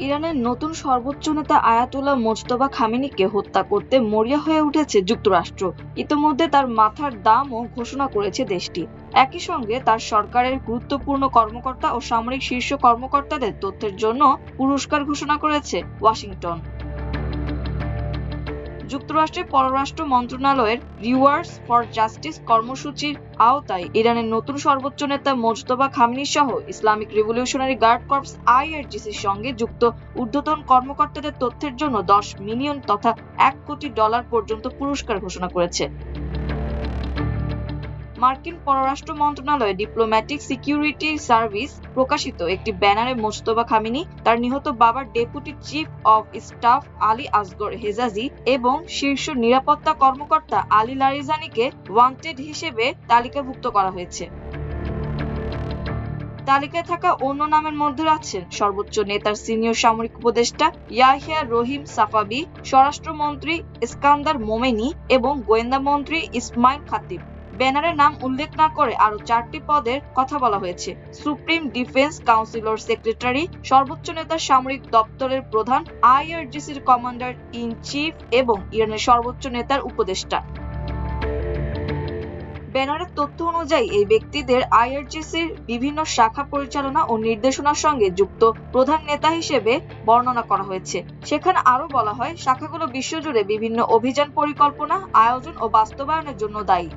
ইরানের নতুন সর্বোচ্চ নেতা আয়াতুল্লাহ মোজতবা খামেনিকে হত্যা করতে মরিয়া হয়ে উঠেছে যুক্তরাষ্ট্র। ইতোমধ্যে তার মাথার দামও ঘোষণা করেছে দেশটি। একই সঙ্গে তার সরকারের গুরুত্বপূর্ণ কর্মকর্তা ও সামরিক শীর্ষ কর্মকর্তাদের তথ্যের জন্য পুরস্কার ঘোষণা করেছে ওয়াশিংটন। যুক্তরাষ্ট্রের পররাষ্ট্র মন্ত্রণালয়ের রিওয়ার্ডস ফর জাস্টিস কর্মসূচির আওতায় ইরানের নতুন সর্বোচ্চ নেতা মোজতবা খামেনি সহ ইসলামিক রিভলিউশনারি গার্ড কর্পস আইআরজিসির সঙ্গে যুক্ত ঊর্ধ্বতন কর্মকর্তাদের তথ্যের জন্য 10 মিলিয়ন তথা $1 কোটি পর্যন্ত পুরস্কার ঘোষণা করেছে। মার্কিন পররাষ্ট্র মন্ত্রণালয় ডিপ্লোম্যাটিক সিকিউরিটি সার্ভিস প্রকাশিত একটি ব্যানারে মোজতবা খামেনি, তার নিহত বাবার deputy chief of staff Ali Asghar Hejazi এবং শীর্ষ নিরাপত্তা কর্মকর্তা আলী লারিজানিকে ওয়ান্টেড হিসেবে তালিকাভুক্ত করা হয়েছে। তালিকায় থাকা অন্য নামের মধ্যে আছেন সর্বোচ্চ নেতার সিনিয়র সামরিক উপদেষ্টা ইয়াহিয়া রহিম সাফাবি, স্বরাষ্ট্রমন্ত্রী ইস্কান্দার মোমেনি এবং গোয়েন্দা মন্ত্রী ইসমাইল খাতিব। ব্যানারের নাম উল্লেখ না করে আরো 4টি পদের কথা বলা হয়েছে: সুপ্রিম ডিফেন্স কাউন্সিলর সেক্রেটারি, সর্বোচ্চ নেতার সামরিক দপ্তরের প্রধান, আইআরজিসির কমান্ডার ইন চিফ এবং ইরানের সর্বোচ্চ নেতার উপদেষ্টা। ব্যানারের তথ্য অনুযায়ী এই ব্যক্তিদের আইআরজিসির বিভিন্ন শাখা পরিচালনা ও নির্দেশনার সঙ্গে যুক্ত প্রধান নেতা হিসেবে বর্ণনা করা হয়েছে। সেখানে আরো বলা হয়, শাখাগুলো বিশ্বজুড়ে বিভিন্ন অভিযান পরিকল্পনা, আয়োজন ও বাস্তবায়নের জন্য দায়ী।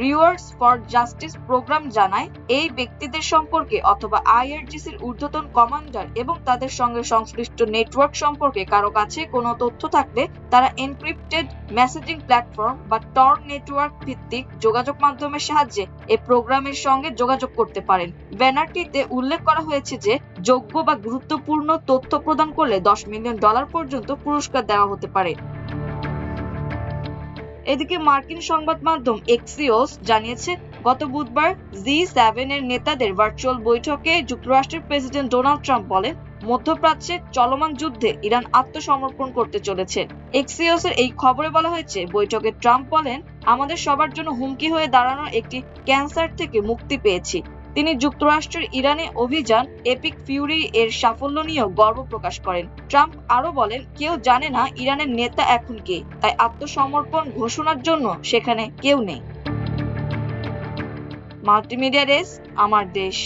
রিওয়ার্ডস ফর জাস্টিস প্রোগ্রাম জানায়, এই ব্যক্তিদের সম্পর্কে অথবা আইআরজিসির ঊর্ধ্বতন কমান্ডার এবং তাদের সঙ্গে সংশ্লিষ্ট নেটওয়ার্ক সম্পর্কে কারো কাছে কোনো তথ্য থাকলে তারা এনক্রিপ্টেড মেসেজিং প্ল্যাটফর্ম বা টর নেটওয়ার্ক ভিত্তিক যোগাযোগ মাধ্যমের সাহায্যে এই প্রোগ্রামের সঙ্গে যোগাযোগ করতে পারেন। ব্যানারটিতে উল্লেখ করা হয়েছে যে যোগ্য বা গুরুত্বপূর্ণ তথ্য প্রদান করলে $10 মিলিয়ন পর্যন্ত পুরস্কার দেওয়া হতে পারে। এদিকে মার্কিন সংবাদ মাধ্যম এক্সিওস জানিয়েছে, গত বুধবার G7 এর নেতাদের ভার্চুয়াল বৈঠকে যুক্তরাষ্ট্রের প্রেসিডেন্ট ডোনাল্ড ট্রাম্প বলেন, মধ্যপ্রাচ্যের চলমান যুদ্ধে ইরান আত্মসমর্পণ করতে চলেছে। এক্সিওসের এই খবরে বলা হয়েছে, বৈঠকে ট্রাম্প বলেন, আমাদের সবার জন্য হুমকি হয়ে দাঁড়ানোর একটি ক্যান্সার থেকে মুক্তি পেয়েছি। তিনি যুক্তরাষ্ট্রের ইরানে অভিযান এপিক ফিউরি এর সাফল্য নিয়েও গর্ব প্রকাশ করেন। ট্রাম্প আরো বলেন, কেউ জানে না ইরানের নেতা এখন কে, তাই আত্মসমর্পণ ঘোষণার জন্য সেখানে কেউ নেই। মাল্টিমিডিয়া ডেস্ক, আমার দেশ।